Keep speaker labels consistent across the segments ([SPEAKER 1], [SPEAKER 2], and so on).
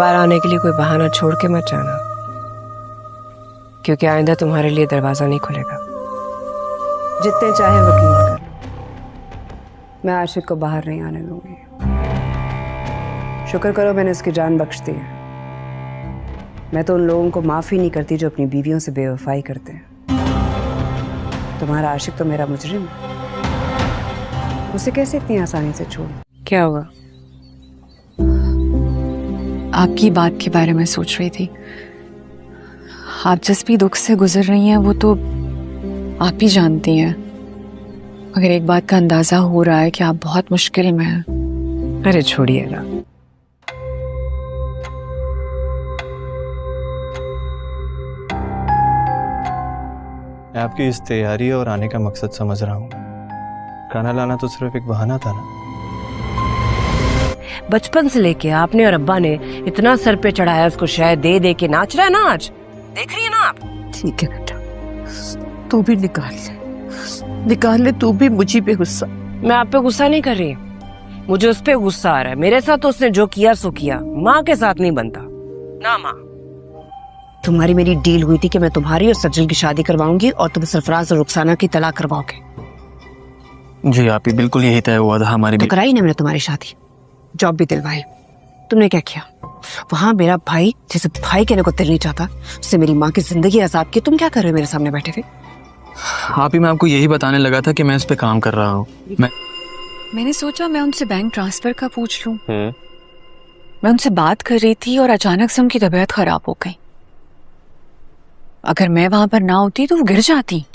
[SPEAKER 1] दोबारा आने के लिए कोई बहाना छोड़ के मत जाना, क्योंकि आइंदा तुम्हारे लिए दरवाजा नहीं खुलेगा। जितने चाहे वकील कर लो, मैं आशिक को बाहर नहीं आने दूंगी। शुक्र करो मैंने उसकी जान बख्श दी है। मैं तो उन लोगों को माफ ही नहीं करती जो अपनी बीवियों से बेवफाई करते हैं। तुम्हारा आशिक तो मेरा मुजरिम है, उसे कैसे इतनी आसानी से छोड़? क्या हुआ?
[SPEAKER 2] आपकी बात के बारे में सोच रही थी। आप जिस भी दुख से गुजर रही हैं वो तो आप ही जानती हैं, मगर एक बात का अंदाजा हो रहा है कि आप बहुत मुश्किल में हैं।
[SPEAKER 1] अरे छोड़िए ना,
[SPEAKER 3] मैं आपकी इस तैयारी और आने का मकसद समझ रहा हूँ। खाना लाना तो सिर्फ एक बहाना था ना।
[SPEAKER 1] बचपन से लेके आपने और अब्बा ने इतना सर पे चढ़ाया उसको, शायद दे दे के नाच रहा है ना। आज देख रही है ना आप?
[SPEAKER 4] ठीक है बेटा, तू भी निकाल ले तू भी मुझे पे गुस्सा।
[SPEAKER 1] मैं आप पे गुस्सा नहीं कर रही, मुझे उस पे गुस्सा आ रहा है। मेरे साथ तो उसने जो किया सो किया, माँ के साथ नहीं बनता ना। माँ, तुम्हारी मेरी डील हुई थी कि मैं तुम्हारी और सज्जन की शादी करवाऊंगी और तुम सरफराज और रुखसाना की तलाक करवाओगे।
[SPEAKER 3] जी आप ही, बिल्कुल यही तय हुआ था हमारी।
[SPEAKER 1] तो कराई ना मैंने तुम्हारी शादी, जॉब भी दिलवाई। तुमने क्या किया? वहां मेरा भाई, जिसे भाई कहने को दिल नहीं चाहता, उससे मेरी माँ की जिंदगी आजाद की। तुम क्या कर रहे हो मेरे सामने बैठे थे?
[SPEAKER 3] आप ही, मैं आपको यही बताने लगा था कि मैं इस पे काम कर रहा हूँ।
[SPEAKER 2] मैंने सोचा मैं उनसे बैंक ट्रांसफर का पूछ लूं। मैं उनसे बात कर रही थी और अचानक से उनकी तबीयत खराब हो गई। अगर मैं वहां पर ना होती तो वो गिर जाती।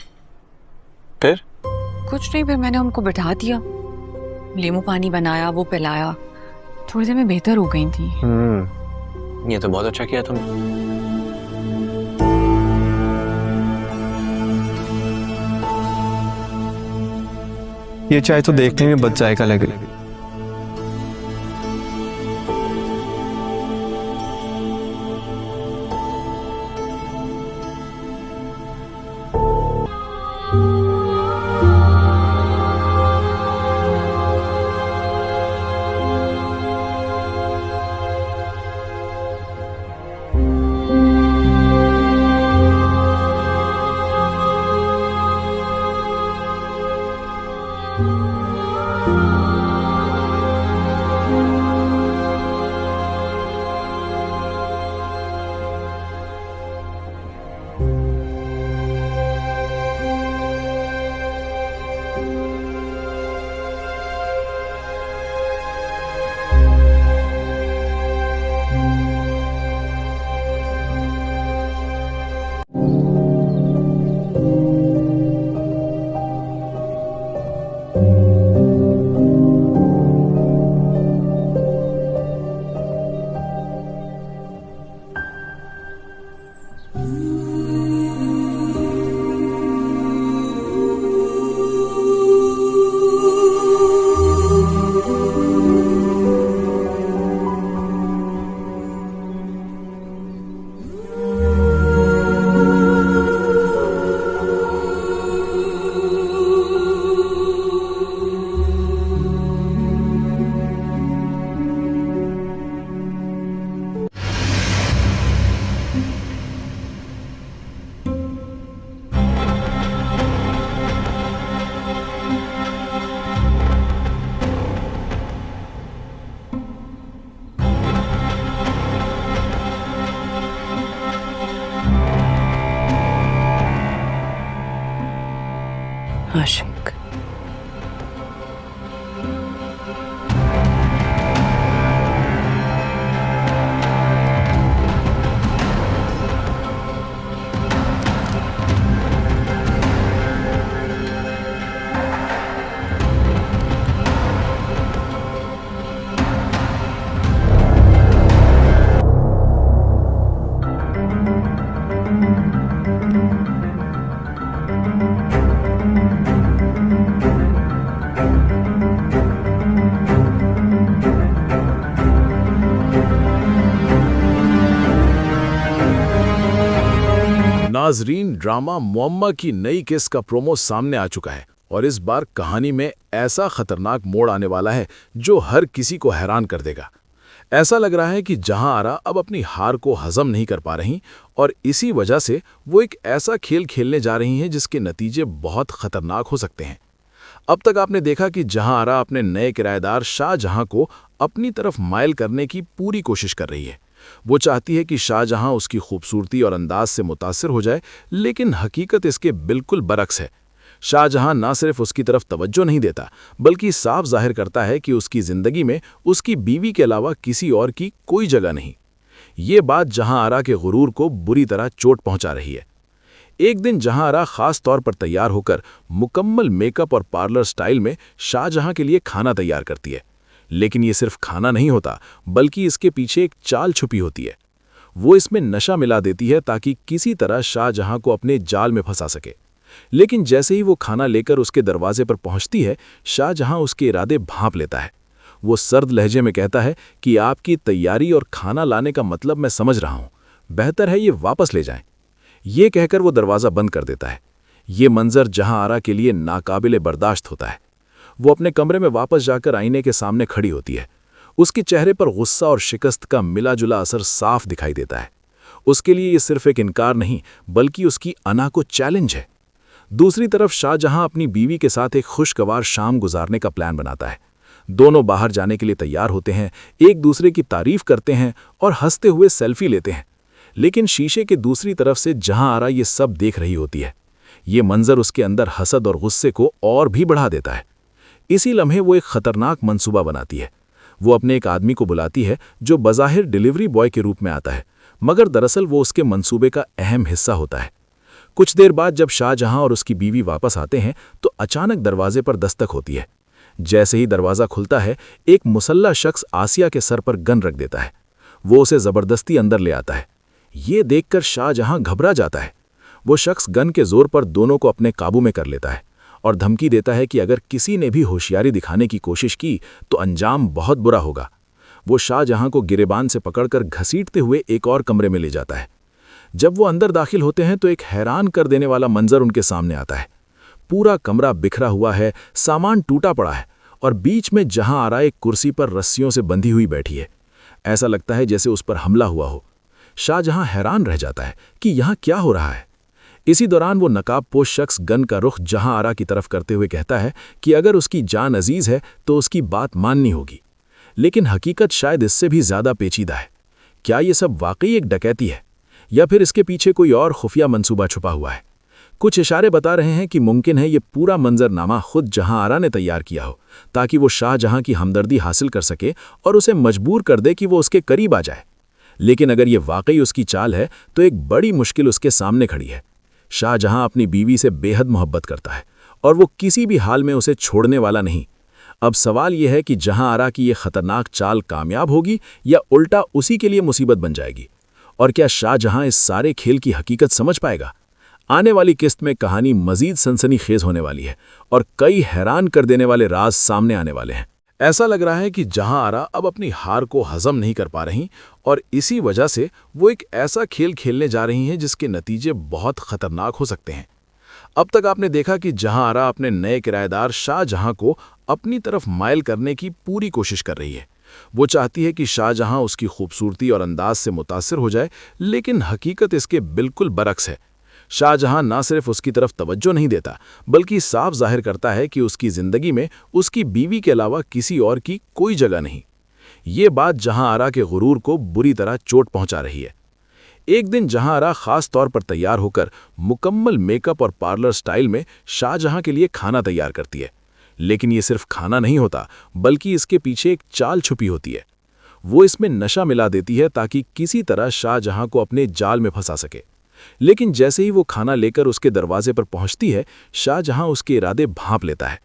[SPEAKER 3] फिर?
[SPEAKER 2] कुछ नहीं, फिर मैंने उनको बिठा दिया, नींबू पानी बनाया, वो पिलाया। थोड़ी देर में बेहतर हो गई थी।
[SPEAKER 3] ये तो बहुत अच्छा किया तुमने। ये चाय तो देखने में बच जाएगा लगे।
[SPEAKER 1] आशिक,
[SPEAKER 5] नाजरीन, ड्रामा मुअम्मा की नई किस्त का प्रोमो सामने आ चुका है और इस बार कहानी में ऐसा खतरनाक मोड़ आने वाला है जो हर किसी को हैरान कर देगा। ऐसा लग रहा है कि जहां आरा अब अपनी हार को हजम नहीं कर पा रही और इसी वजह से वो एक ऐसा खेल खेलने जा रही हैं जिसके नतीजे बहुत खतरनाक हो सकते हैं। अब तक आपने देखा कि जहां आरा अपने नए किराएदार शाहजहां को अपनी तरफ माइल करने की पूरी कोशिश कर रही है। वो चाहती है कि शाहजहां उसकी खूबसूरती और अंदाज से मुतासिर हो जाए, लेकिन हकीकत इसके बिल्कुल बरक्स है। शाहजहां ना सिर्फ उसकी तरफ तवज्जो नहीं देता, बल्कि साफ जाहिर करता है कि उसकी जिंदगी में उसकी बीवी के अलावा किसी और की कोई जगह नहीं। ये बात जहां आरा के गुरूर को बुरी तरह चोट पहुंचा रही है। एक दिन जहां आरा खास तौर पर तैयार होकर मुकम्मल मेकअप और पार्लर स्टाइल में शाहजहां के लिए खाना तैयार करती है। लेकिन ये सिर्फ खाना नहीं होता, बल्कि इसके पीछे एक चाल छुपी होती है। वो इसमें नशा मिला देती है ताकि किसी तरह शाहजहां को अपने जाल में फंसा सके। लेकिन जैसे ही वो खाना लेकर उसके दरवाजे पर पहुंचती है, शाहजहां उसके इरादे भांप लेता है। वो सर्द लहजे में कहता है कि आपकी तैयारी और खाना लाने का मतलब मैं समझ रहा हूं, बेहतर है ये वापस ले जाएं। ये कहकर वो दरवाज़ा बंद कर देता है। ये मंजर जहां आरा के लिए नाकाबिले बर्दाश्त होता है। वो अपने कमरे में वापस जाकर आईने के सामने खड़ी होती है। उसके चेहरे पर गुस्सा और शिकस्त का मिला जुला असर साफ दिखाई देता है। उसके लिए ये सिर्फ एक इनकार नहीं, बल्कि उसकी अना को चैलेंज है। दूसरी तरफ शाहजहां अपनी बीवी के साथ एक खुशगवार शाम गुजारने का प्लान बनाता है। दोनों बाहर जाने के लिए तैयार होते हैं, एक दूसरे की तारीफ करते हैं और हंसते हुए सेल्फी लेते हैं। लेकिन शीशे के दूसरी तरफ से जहां आरा ये सब देख रही होती है। ये मंजर उसके अंदर हसद और गुस्से को और भी बढ़ा देता है। इसी लम्हे वो एक खतरनाक मंसूबा बनाती है। वो अपने एक आदमी को बुलाती है जो बज़ाहिर डिलीवरी बॉय के रूप में आता है, मगर दरअसल वो उसके मंसूबे का अहम हिस्सा होता है। कुछ देर बाद जब शाहजहां और उसकी बीवी वापस आते हैं तो अचानक दरवाजे पर दस्तक होती है। जैसे ही दरवाज़ा खुलता है, एक मुसल्ला शख्स आसिया के सर पर गन रख देता है। वो उसे ज़बरदस्ती अंदर ले आता है। ये देखकर शाहजहां घबरा जाता है। वो शख्स गन के जोर पर दोनों को अपने काबू में कर लेता है और धमकी देता है कि अगर किसी ने भी होशियारी दिखाने की कोशिश की तो अंजाम बहुत बुरा होगा। वो शाहजहां को गिरेबान से पकड़कर घसीटते हुए एक और कमरे में ले जाता है। जब वो अंदर दाखिल होते हैं तो एक हैरान कर देने वाला मंजर उनके सामने आता है। पूरा कमरा बिखरा हुआ है, सामान टूटा पड़ा है और बीच में जहां आरा एक कुर्सी पर रस्सियों से बंधी हुई बैठी है। ऐसा लगता है जैसे उस पर हमला हुआ हो। शाहजहां हैरान रह जाता है कि यहाँ क्या हो रहा है। इसी दौरान वो नकाबपोश शख्स गन का रुख जहां आरा की तरफ करते हुए कहता है कि अगर उसकी जान अजीज है तो उसकी बात माननी होगी। लेकिन हकीकत शायद इससे भी ज्यादा पेचीदा है। क्या ये सब वाकई एक डकैती है या फिर इसके पीछे कोई और खुफिया मंसूबा छुपा हुआ है? कुछ इशारे बता रहे हैं कि मुमकिन है ये पूरा मंजरनामा खुद जहां आरा ने तैयार किया हो, ताकि वो शाहजहां की हमदर्दी हासिल कर सके और उसे मजबूर कर दे कि वो उसके करीब आ जाए। लेकिन अगर ये वाकई उसकी चाल है तो एक बड़ी मुश्किल उसके सामने खड़ी है। शाहजहां अपनी बीवी से बेहद मोहब्बत करता है और वो किसी भी हाल में उसे छोड़ने वाला नहीं। अब सवाल यह है कि जहां आरा की ये खतरनाक चाल कामयाब होगी या उल्टा उसी के लिए मुसीबत बन जाएगी। और क्या शाहजहां इस सारे खेल की हकीकत समझ पाएगा? आने वाली किस्त में कहानी मजीद सनसनीखेज होने वाली है और कई हैरान कर देने वाले राज सामने आने वाले हैं। ऐसा लग रहा है कि जहां आरा अब अपनी हार को हजम नहीं कर पा रही और इसी वजह से वो एक ऐसा खेल खेलने जा रही हैं जिसके नतीजे बहुत खतरनाक हो सकते हैं। अब तक आपने देखा कि जहां आरा अपने नए किराएदार शाहजहां को अपनी तरफ माइल करने की पूरी कोशिश कर रही है। वो चाहती है कि शाहजहां उसकी खूबसूरती और अंदाज से मुतासिर हो जाए, लेकिन हकीकत इसके बिल्कुल बरक्स है। शाहजहां ना सिर्फ उसकी तरफ तवज्जो नहीं देता, बल्कि साफ जाहिर करता है कि उसकी जिंदगी में उसकी बीवी के अलावा किसी और की कोई जगह नहीं। ये बात जहां आरा के गुरूर को बुरी तरह चोट पहुंचा रही है। एक दिन जहां आरा खास तौर पर तैयार होकर मुकम्मल मेकअप और पार्लर स्टाइल में शाहजहां के लिए खाना तैयार करती है। लेकिन ये सिर्फ खाना नहीं होता, बल्कि इसके पीछे एक चाल छुपी होती है। वो इसमें नशा मिला देती है ताकि किसी तरह शाहजहां को अपने जाल में फंसा सके। लेकिन जैसे ही वो खाना लेकर उसके दरवाजे पर पहुंचती है, शाहजहां उसके इरादे भांप लेता है।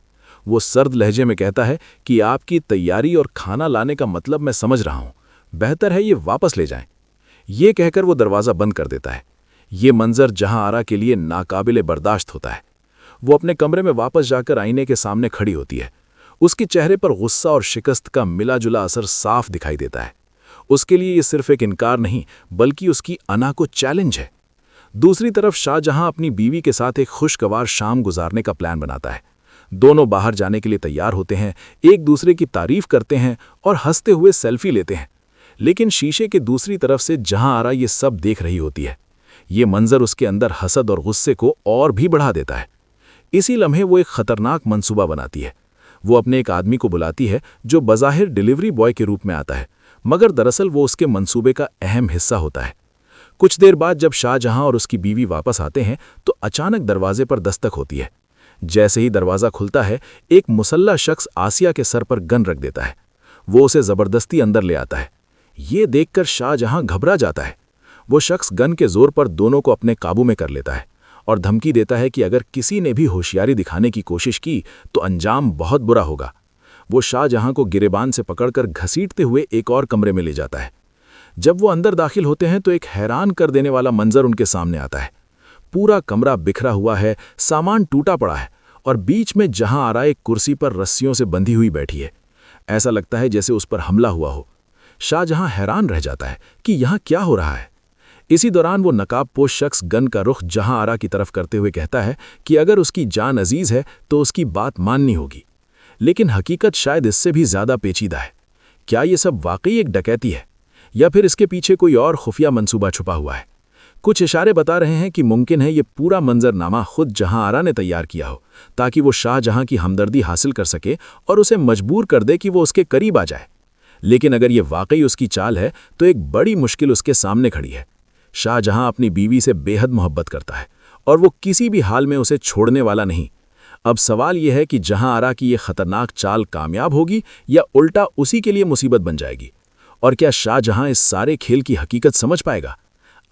[SPEAKER 5] वो सर्द लहजे में कहता है कि आपकी तैयारी और खाना लाने का मतलब मैं समझ रहा हूं, बेहतर है ये वापस ले जाएं। ये कहकर वो दरवाज़ा बंद कर देता है। ये मंजर जहां आरा के लिए नाकाबिले बर्दाश्त होता है। वो अपने कमरे में वापस जाकर आईने के सामने खड़ी होती है। उसके चेहरे पर गुस्सा और शिकस्त का मिला जुला असर साफ दिखाई देता है। उसके लिए ये सिर्फ एक इनकार नहीं, बल्कि उसकी अना को चैलेंज है। दूसरी तरफ शाहजहां अपनी बीवी के साथ एक खुशगवार शाम गुजारने का प्लान बनाता है। दोनों बाहर जाने के लिए तैयार होते हैं, एक दूसरे की तारीफ करते हैं और हंसते हुए सेल्फी लेते हैं। लेकिन शीशे के दूसरी तरफ से जहां आरा ये सब देख रही होती है। ये मंजर उसके अंदर हसद और गुस्से को और भी बढ़ा देता है। इसी लम्हे वो एक खतरनाक मंसूबा बनाती है। वो अपने एक आदमी को बुलाती है जो बज़ाहिर डिलीवरी बॉय के रूप में आता है, मगर दरअसल वो उसके मंसूबे का अहम हिस्सा होता है। कुछ देर बाद जब शाहजहां और उसकी बीवी वापस आते हैं तो अचानक दरवाजे पर दस्तक होती है। जैसे ही दरवाज़ा खुलता है, एक मुसल्ला शख्स आसिया के सर पर गन रख देता है। वो उसे ज़बरदस्ती अंदर ले आता है। ये देखकर शाहजहां घबरा जाता है। वो शख्स गन के जोर पर दोनों को अपने काबू में कर लेता है और धमकी देता है कि अगर किसी ने भी होशियारी दिखाने की कोशिश की तो अंजाम बहुत बुरा होगा। वो शाहजहां को गिरेबान से पकड़कर घसीटते हुए एक और कमरे में ले जाता है। जब वो अंदर दाखिल होते हैं तो एक हैरान कर देने वाला मंजर उनके सामने आता है। पूरा कमरा बिखरा हुआ है, सामान टूटा पड़ा है और बीच में जहां आरा एक कुर्सी पर रस्सियों से बंधी हुई बैठी है। ऐसा लगता है जैसे उस पर हमला हुआ हो। शाहजहां हैरान रह जाता है कि यहाँ क्या हो रहा है। इसी दौरान वो नकाबपोश शख्स गन का रुख जहां आरा की तरफ करते हुए कहता है कि अगर उसकी जान अजीज है तो उसकी बात माननी होगी। लेकिन हकीकत शायद इससे भी ज्यादा पेचीदा है। क्या ये सब वाकई एक डकैती है या फिर इसके पीछे कोई और खुफिया मंसूबा छुपा हुआ है? कुछ इशारे बता रहे हैं कि मुमकिन है ये पूरा मंजरनामा खुद जहां आरा ने तैयार किया हो ताकि वो शाहजहां की हमदर्दी हासिल कर सके और उसे मजबूर कर दे कि वो उसके करीब आ जाए। लेकिन अगर ये वाकई उसकी चाल है तो एक बड़ी मुश्किल उसके सामने खड़ी है। शाहजहां अपनी बीवी से बेहद मोहब्बत करता है और वो किसी भी हाल में उसे छोड़ने वाला नहीं। अब सवाल यह है कि जहां आरा की ये खतरनाक चाल कामयाब होगी या उल्टा उसी के लिए मुसीबत बन जाएगी। और क्या शाहजहां इस सारे खेल की हकीकत समझ पाएगा?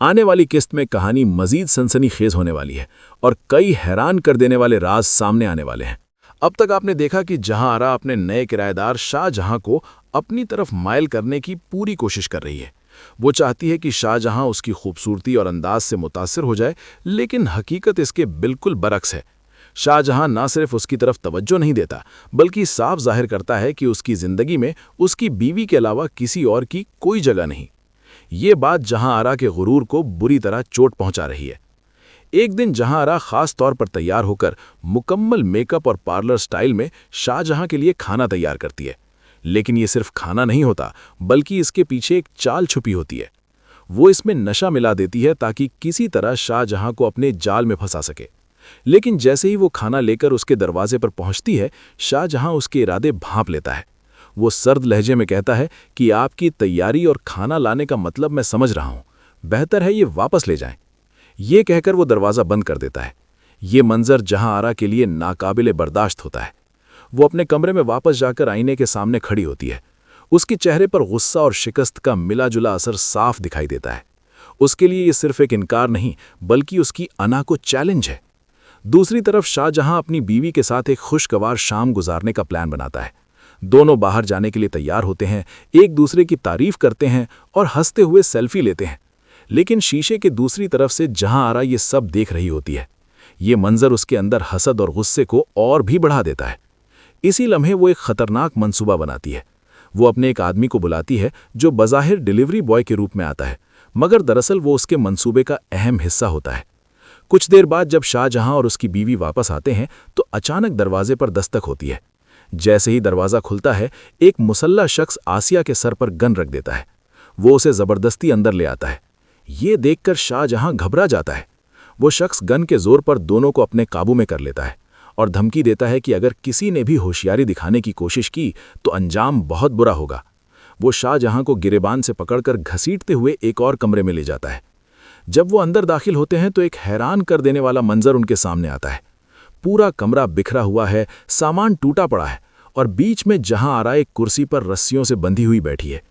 [SPEAKER 5] आने वाली किस्त में कहानी मजीद सनसनीखेज होने वाली है और कई हैरान कर देने वाले राज सामने आने वाले हैं। अब तक आपने देखा कि जहां आरा अपने नए किराएदार शाहजहां को अपनी तरफ मायल करने की पूरी कोशिश कर रही है। वो चाहती है कि शाहजहां उसकी खूबसूरती और अंदाज से मुतासिर हो जाए, लेकिन हकीकत इसके बिल्कुल बरक्स है। शाहजहां ना सिर्फ उसकी तरफ तवज्जो नहीं देता, बल्कि साफ जाहिर करता है कि उसकी जिंदगी में उसकी बीवी के अलावा किसी और की कोई जगह नहीं। ये बात जहां आरा के गुरूर को बुरी तरह चोट पहुंचा रही है। एक दिन जहां आरा खास तौर पर तैयार होकर मुकम्मल मेकअप और पार्लर स्टाइल में शाहजहां के लिए खाना तैयार करती है। लेकिन ये सिर्फ खाना नहीं होता, बल्कि इसके पीछे एक चाल छुपी होती है। वो इसमें नशा मिला देती है ताकि किसी तरह शाहजहां को अपने जाल में फंसा सके। लेकिन जैसे ही वो खाना लेकर उसके दरवाजे पर पहुंचती है, शाहजहां उसके इरादे भांप लेता है। वो सर्द लहजे में कहता है कि आपकी तैयारी और खाना लाने का मतलब मैं समझ रहा हूं, बेहतर है ये वापस ले जाएं। ये कहकर वो दरवाज़ा बंद कर देता है। ये मंजर जहां आरा के लिए नाकाबिले बर्दाश्त होता है। वो अपने कमरे में वापस जाकर आईने के सामने खड़ी होती है। उसके चेहरे पर गुस्सा और शिकस्त का मिला जुला असर साफ दिखाई देता है। उसके लिए ये सिर्फ एक इनकार नहीं, बल्कि उसकी अना को चैलेंज है। दूसरी तरफ शाहजहां अपनी बीवी के साथ एक खुशगवार शाम गुजारने का प्लान बनाता है। दोनों बाहर जाने के लिए तैयार होते हैं, एक दूसरे की तारीफ करते हैं और हंसते हुए सेल्फी लेते हैं। लेकिन शीशे के दूसरी तरफ से जहां आरा ये सब देख रही होती है। ये मंजर उसके अंदर हसद और गुस्से को और भी बढ़ा देता है। इसी लम्हे वो एक खतरनाक मंसूबा बनाती है। वो अपने एक आदमी को बुलाती है जो बज़ाहिर डिलीवरी बॉय के रूप में आता है, मगर दरअसल वो उसके मंसूबे का अहम हिस्सा होता है। कुछ देर बाद जब शाहजहां और उसकी बीवी वापस आते हैं तो अचानक दरवाजे पर दस्तक होती है। जैसे ही दरवाज़ा खुलता है, एक मुसल्ला शख्स आसिया के सर पर गन रख देता है। वो उसे ज़बरदस्ती अंदर ले आता है। ये देखकर शाहजहां घबरा जाता है। वो शख्स गन के जोर पर दोनों को अपने काबू में कर लेता है और धमकी देता है कि अगर किसी ने भी होशियारी दिखाने की कोशिश की तो अंजाम बहुत बुरा होगा। वो शाहजहां को गिरेबान से पकड़कर घसीटते हुए एक और कमरे में ले जाता है। जब वो अंदर दाखिल होते हैं तो एक हैरान कर देने वाला मंजर उनके सामने आता है। पूरा कमरा बिखरा हुआ है, सामान टूटा पड़ा है और बीच में जहां आरा एक कुर्सी पर रस्सियों से बंधी हुई बैठी है।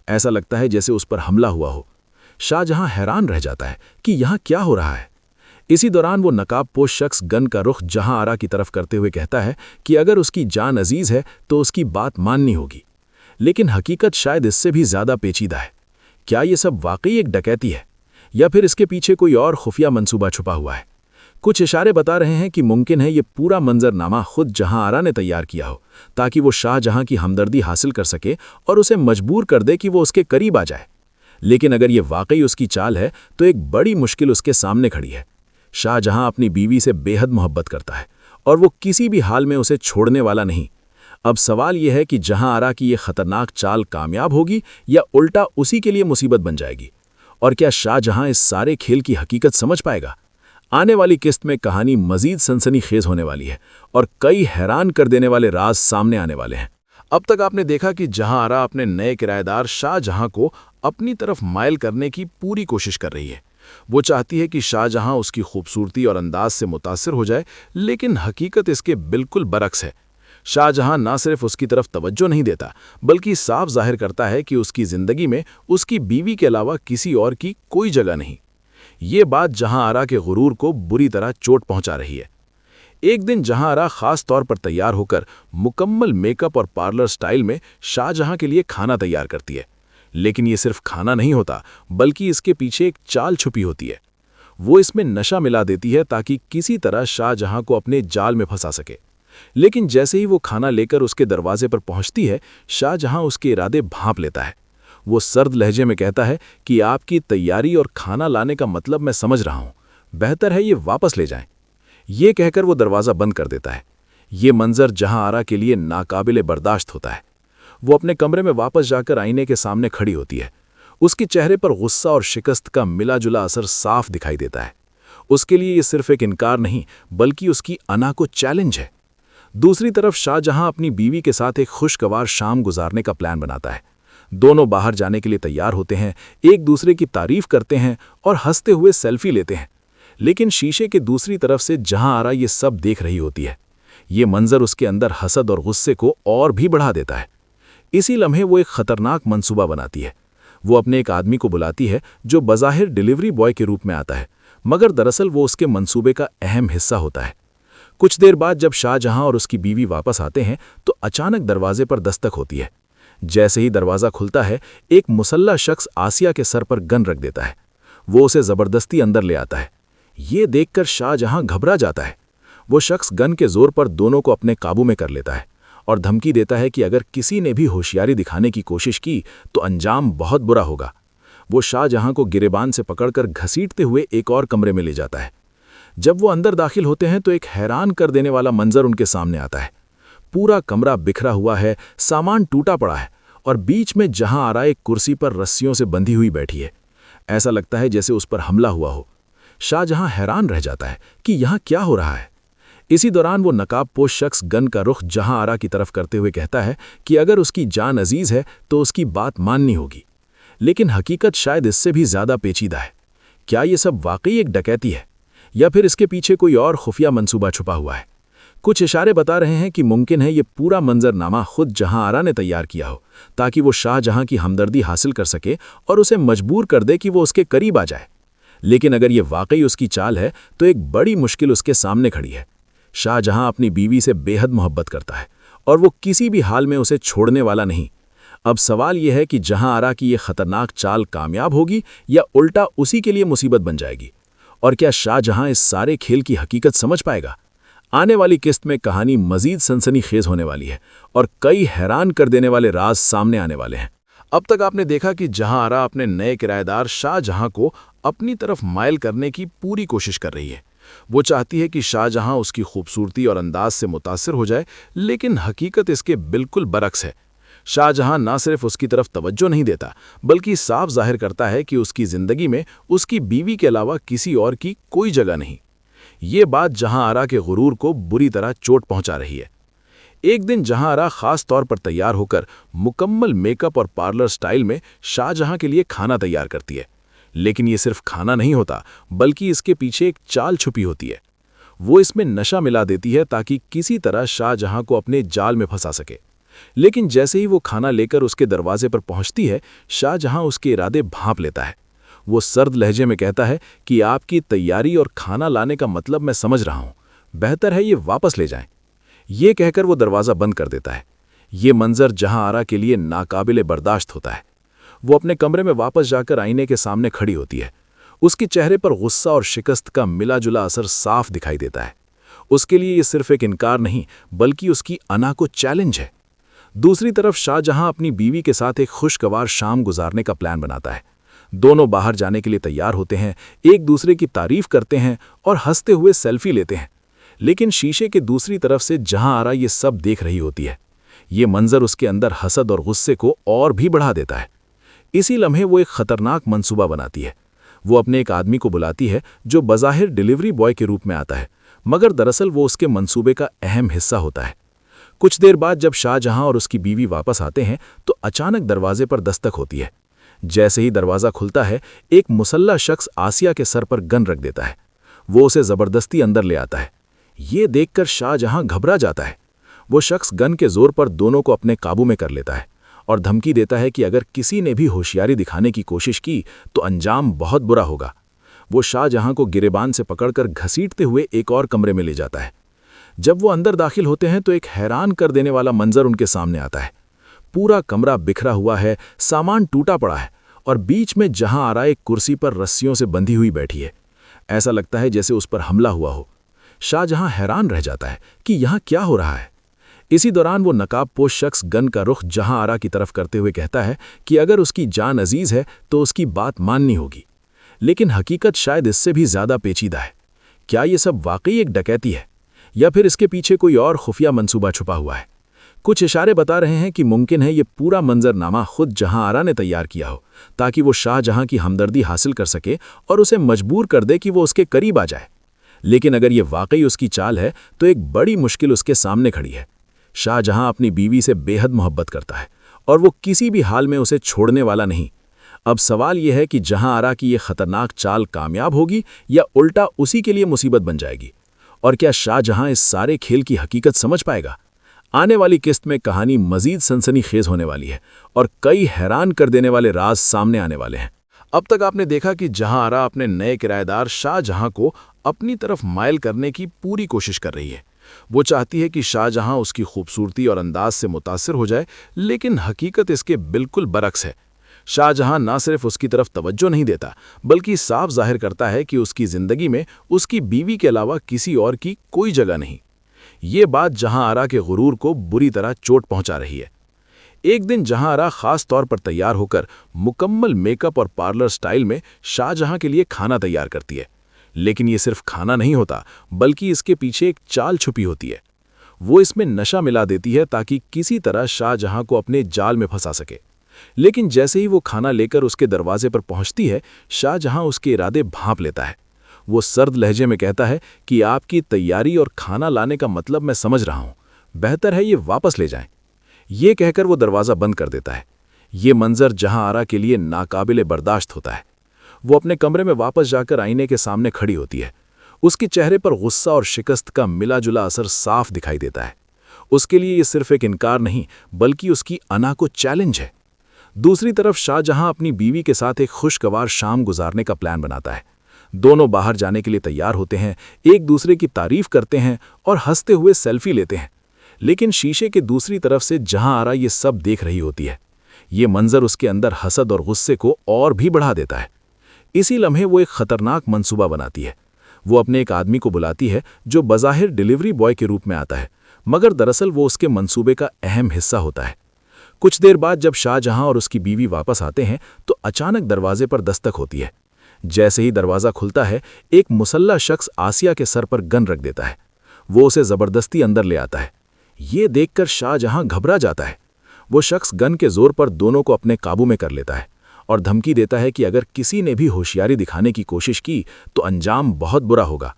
[SPEAKER 5] ऐसा लगता है जैसे उस पर हमला हुआ हो। शाहजहां हैरान रह जाता है कि यहाँ क्या हो रहा है। इसी दौरान वो नकाबपोश शख्स गन का रुख जहां आरा की तरफ करते हुए कहता है कि अगर उसकी जान अजीज है तो उसकी बात माननी होगी। लेकिन हकीकत शायद इससे भी ज्यादा पेचीदा है। क्या ये सब वाकई एक डकैती है या फिर इसके पीछे कोई और खुफिया मंसूबा छुपा हुआ है? कुछ इशारे बता रहे हैं कि मुमकिन है ये पूरा मंजरनामा खुद जहां आरा ने तैयार किया हो ताकि वो शाहजहां की हमदर्दी हासिल कर सके और उसे मजबूर कर दे कि वो उसके करीब आ जाए। लेकिन अगर ये वाकई उसकी चाल है तो एक बड़ी मुश्किल उसके सामने खड़ी है। शाहजहां अपनी बीवी से बेहद मोहब्बत करता है और वो किसी भी हाल में उसे छोड़ने वाला नहीं। अब सवाल यह है कि जहां आरा की ये खतरनाक चाल कामयाब होगी या उल्टा उसी के लिए मुसीबत बन जाएगी, और क्या शाहजहां इस सारे खेल की हकीकत समझ पाएगा। आने वाली किस्त में कहानी मजीद सनसनीखेज होने वाली है और कई हैरान कर देने वाले राज सामने आने वाले हैं। अब तक आपने देखा कि जहां आरा अपने नए किराएदार शाहजहां को अपनी तरफ माइल करने की पूरी कोशिश कर रही है। वो चाहती है कि शाहजहां उसकी खूबसूरती और अंदाज से मुतासिर हो जाए, लेकिन हकीकत इसके बिल्कुल बरक्स है। शाहजहां ना सिर्फ उसकी तरफ तवज्जो नहीं देता, बल्कि साफ जाहिर करता है कि उसकी जिंदगी में उसकी बीवी के अलावा किसी और की कोई जगह नहीं। ये बात जहां आरा के गुरूर को बुरी तरह चोट पहुंचा रही है। एक दिन जहां आरा खास तौर पर तैयार होकर मुकम्मल मेकअप और पार्लर स्टाइल में शाहजहां के लिए खाना तैयार करती है। लेकिन ये सिर्फ खाना नहीं होता, बल्कि इसके पीछे एक चाल छुपी होती है। वो इसमें नशा मिला देती है ताकि किसी तरह शाहजहां को अपने जाल में फंसा सके। लेकिन जैसे ही वो खाना लेकर उसके दरवाजे पर पहुंचती है, शाहजहां उसके इरादे भांप लेता है। वो सर्द लहजे में कहता है कि आपकी तैयारी और खाना लाने का मतलब मैं समझ रहा हूं, बेहतर है ये वापस ले जाएं। ये कहकर वो दरवाज़ा बंद कर देता है। ये मंजर जहां आरा के लिए नाकाबिले बर्दाश्त होता है। वो अपने कमरे में वापस जाकर आईने के सामने खड़ी होती है। उसके चेहरे पर गुस्सा और शिकस्त का मिला जुला असर साफ दिखाई देता है। उसके लिए ये सिर्फ एक इनकार नहीं, बल्कि उसकी अना को चैलेंज है। दूसरी तरफ शाहजहां अपनी बीवी के साथ एक खुशगवार शाम गुजारने का प्लान बनाता है। दोनों बाहर जाने के लिए तैयार होते हैं, एक दूसरे की तारीफ करते हैं और हंसते हुए सेल्फी लेते हैं। लेकिन शीशे के दूसरी तरफ से जहां आरा ये सब देख रही होती है। ये मंजर उसके अंदर हसद और गुस्से को और भी बढ़ा देता है। इसी लम्हे वो एक खतरनाक मंसूबा बनाती है। वो अपने एक आदमी को बुलाती है जो बज़ाहिर डिलीवरी बॉय के रूप में आता है, मगर दरअसल वो उसके मंसूबे का अहम हिस्सा होता है। कुछ देर बाद जब शाहजहां और उसकी बीवी वापस आते हैं तो अचानक दरवाजे पर दस्तक होती है। जैसे ही दरवाज़ा खुलता है, एक मुसल्ला शख्स आसिया के सर पर गन रख देता है। वो उसे ज़बरदस्ती अंदर ले आता है। ये देखकर शाहजहां घबरा जाता है। वो शख्स गन के जोर पर दोनों को अपने काबू में कर लेता है और धमकी देता है कि अगर किसी ने भी होशियारी दिखाने की कोशिश की तो अंजाम बहुत बुरा होगा। वो शाहजहां को गिरेबान से पकड़कर घसीटते हुए एक और कमरे में ले जाता है। जब वो अंदर दाखिल होते हैं तो एक हैरान कर देने वाला मंजर उनके सामने आता है। पूरा कमरा बिखरा हुआ है, सामान टूटा पड़ा है और बीच में जहां आरा एक कुर्सी पर रस्सियों से बंधी हुई बैठी है। ऐसा लगता है जैसे उस पर हमला हुआ हो। शाहजहां हैरान रह जाता है कि यहाँ क्या हो रहा है। इसी दौरान वो नकाबपोश शख्स गन का रुख जहां आरा की तरफ करते हुए कहता है कि अगर उसकी जान अजीज है तो उसकी बात माननी होगी। लेकिन हकीकत शायद इससे भी ज्यादा पेचीदा है। क्या ये सब वाकई एक डकैती है या फिर इसके पीछे कोई और खुफिया मंसूबा छुपा हुआ है? कुछ इशारे बता रहे हैं कि मुमकिन है ये पूरा मंजरनामा खुद जहां आरा ने तैयार किया हो, ताकि वो शाहजहां की हमदर्दी हासिल कर सके और उसे मजबूर कर दे कि वो उसके करीब आ जाए। लेकिन अगर ये वाकई उसकी चाल है तो एक बड़ी मुश्किल उसके सामने खड़ी है। शाहजहां अपनी बीवी से बेहद मोहब्बत करता है और वो किसी भी हाल में उसे छोड़ने वाला नहीं। अब सवाल यह है कि जहां आरा की ये खतरनाक चाल कामयाब होगी या उल्टा उसी के लिए मुसीबत बन जाएगी, और क्या शाहजहां इस सारे खेल की हकीकत समझ पाएगा? आने वाली किस्त में कहानी मजीद सनसनीखेज होने वाली है और कई हैरान कर देने वाले राज सामने आने वाले हैं। अब तक आपने देखा कि जहां आरा अपने नए किराएदार शाहजहां को अपनी तरफ माइल करने की पूरी कोशिश कर रही है। वो चाहती है कि शाहजहां उसकी खूबसूरती और अंदाज से मुतासिर हो जाए, लेकिन हकीकत इसके बिल्कुल बरक्स है। शाहजहां ना सिर्फ उसकी तरफ तवज्जो नहीं देता, बल्कि साफ जाहिर करता है कि उसकी जिंदगी में उसकी बीवी के अलावा किसी और की कोई जगह नहीं। ये बात जहां आरा के गुरूर को बुरी तरह चोट पहुंचा रही है। एक दिन जहां आरा खास तौर पर तैयार होकर मुकम्मल मेकअप और पार्लर स्टाइल में शाहजहां के लिए खाना तैयार करती है। लेकिन ये सिर्फ खाना नहीं होता, बल्कि इसके पीछे एक चाल छुपी होती है। वो इसमें नशा मिला देती है ताकि किसी तरह शाहजहां को अपने जाल में फंसा सके। लेकिन जैसे ही वो खाना लेकर उसके दरवाजे पर पहुंचती है, शाहजहां उसके इरादे भांप लेता है। वो सर्द लहजे में कहता है कि आपकी तैयारी और खाना लाने का मतलब मैं समझ रहा हूं, बेहतर है ये वापस ले जाएं। ये कहकर वो दरवाज़ा बंद कर देता है। ये मंजर जहां आरा के लिए नाकाबिले बर्दाश्त होता है। वो अपने कमरे में वापस जाकर आईने के सामने खड़ी होती है। उसके चेहरे पर गुस्सा और शिकस्त का मिला जुला असर साफ दिखाई देता है। उसके लिए ये सिर्फ एक इनकार नहीं, बल्कि उसकी अना को चैलेंज है। दूसरी तरफ शाहजहां अपनी बीवी के साथ एक खुशगवार शाम गुजारने का प्लान बनाता है। दोनों बाहर जाने के लिए तैयार होते हैं, एक दूसरे की तारीफ करते हैं और हंसते हुए सेल्फी लेते हैं। लेकिन शीशे के दूसरी तरफ से जहां आरा ये सब देख रही होती है। ये मंजर उसके अंदर हसद और गुस्से को और भी बढ़ा देता है। इसी लम्हे वो एक खतरनाक मंसूबा बनाती है। वो अपने एक आदमी को बुलाती है जो बज़ाहिर डिलीवरी बॉय के रूप में आता है, मगर दरअसल वो उसके मंसूबे का अहम हिस्सा होता है। कुछ देर बाद जब शाहजहां और उसकी बीवी वापस आते हैं तो अचानक दरवाजे पर दस्तक होती है। जैसे ही दरवाज़ा खुलता है, एक मुसल्ला शख्स आसिया के सर पर गन रख देता है। वो उसे ज़बरदस्ती अंदर ले आता है। ये देखकर शाहजहां घबरा जाता है। वो शख्स गन के जोर पर दोनों को अपने काबू में कर लेता है और धमकी देता है कि अगर किसी ने भी होशियारी दिखाने की कोशिश की तो अंजाम बहुत बुरा होगा। वो शाहजहां को गिरेबान से पकड़कर घसीटते हुए एक और कमरे में ले जाता है। जब वो अंदर दाखिल होते हैं तो एक हैरान कर देने वाला मंजर उनके सामने आता है। पूरा कमरा बिखरा हुआ है, सामान टूटा पड़ा है और बीच में जहां आरा एक कुर्सी पर रस्सियों से बंधी हुई बैठी है। ऐसा लगता है जैसे उस पर हमला हुआ हो। शाहजहां हैरान रह जाता है कि यहाँ क्या हो रहा है। इसी दौरान वो नकाबपोश शख्स गन का रुख जहां आरा की तरफ करते हुए कहता है कि अगर उसकी जान अजीज है तो उसकी बात माननी होगी। लेकिन हकीकत शायद इससे भी ज्यादा पेचीदा है। क्या ये सब वाकई एक डकैती है या फिर इसके पीछे कोई और खुफिया मंसूबा छुपा हुआ है? कुछ इशारे बता रहे हैं कि मुमकिन है ये पूरा मंजरनामा खुद जहां आरा ने तैयार किया हो ताकि वो शाहजहां की हमदर्दी हासिल कर सके और उसे मजबूर कर दे कि वो उसके करीब आ जाए। लेकिन अगर ये वाकई उसकी चाल है तो एक बड़ी मुश्किल उसके सामने खड़ी है। शाहजहां अपनी बीवी से बेहद मोहब्बत करता है और वो किसी भी हाल में उसे छोड़ने वाला नहीं। अब सवाल यह है कि जहां आरा की ये खतरनाक चाल कामयाब होगी या उल्टा उसी के लिए मुसीबत बन जाएगी। और क्या शाहजहां इस सारे खेल की हकीकत समझ पाएगा? आने वाली किस्त में कहानी मजीद सनसनीखेज होने वाली है और कई हैरान कर देने वाले राज सामने आने वाले हैं। अब तक आपने देखा कि जहां आरा अपने नए किराएदार शाहजहां को अपनी तरफ माइल करने की पूरी कोशिश कर रही है। वो चाहती है कि शाहजहां उसकी खूबसूरती और अंदाज से मुतासिर हो जाए, लेकिन हकीकत इसके बिल्कुल बरक्स है। शाहजहां ना सिर्फ उसकी तरफ तवज्जो नहीं देता, बल्कि साफ जाहिर करता है कि उसकी जिंदगी में उसकी बीवी के अलावा किसी और की कोई जगह नहीं। ये बात जहां आरा के गुरूर को बुरी तरह चोट पहुंचा रही है। एक दिन जहां आरा खास तौर पर तैयार होकर मुकम्मल मेकअप और पार्लर स्टाइल में शाहजहां के लिए खाना तैयार करती है। लेकिन ये सिर्फ खाना नहीं होता, बल्कि इसके पीछे एक चाल छुपी होती है। वो इसमें नशा मिला देती है ताकि किसी तरह शाहजहां को अपने जाल में फंसा सके। लेकिन जैसे ही वो खाना लेकर उसके दरवाजे पर पहुंचती है, शाहजहां उसके इरादे भांप लेता है। वो सर्द लहजे में कहता है कि आपकी तैयारी और खाना लाने का मतलब मैं समझ रहा हूं, बेहतर है ये वापस ले जाएं। ये कहकर वो दरवाज़ा बंद कर देता है। ये मंजर जहां आरा के लिए नाकाबिले बर्दाश्त होता है। वो अपने कमरे में वापस जाकर आईने के सामने खड़ी होती है। उसके चेहरे पर गुस्सा और शिकस्त का मिला जुला असर साफ दिखाई देता है। उसके लिए ये सिर्फ एक इनकार नहीं, बल्कि उसकी अना को चैलेंज है। दूसरी तरफ शाहजहां अपनी बीवी के साथ एक खुशगवार शाम गुजारने का प्लान बनाता है। दोनों बाहर जाने के लिए तैयार होते हैं, एक दूसरे की तारीफ करते हैं और हंसते हुए सेल्फी लेते हैं। लेकिन शीशे के दूसरी तरफ से जहां आरा ये सब देख रही होती है। ये मंजर उसके अंदर हसद और गुस्से को और भी बढ़ा देता है। इसी लम्हे वो एक खतरनाक मंसूबा बनाती है। वो अपने एक आदमी को बुलाती है जो बज़ाहिर डिलीवरी बॉय के रूप में आता है, मगर दरअसल वो उसके मंसूबे का अहम हिस्सा होता है। कुछ देर बाद जब शाहजहां और उसकी बीवी वापस आते हैं तो अचानक दरवाजे पर दस्तक होती है। जैसे ही दरवाज़ा खुलता है, एक मुसल्ला शख्स आसिया के सर पर गन रख देता है। वो उसे ज़बरदस्ती अंदर ले आता है। ये देखकर शाहजहां घबरा जाता है। वो शख्स गन के जोर पर दोनों को अपने काबू में कर लेता है और धमकी देता है कि अगर किसी ने भी होशियारी दिखाने की कोशिश की तो अंजाम बहुत बुरा होगा।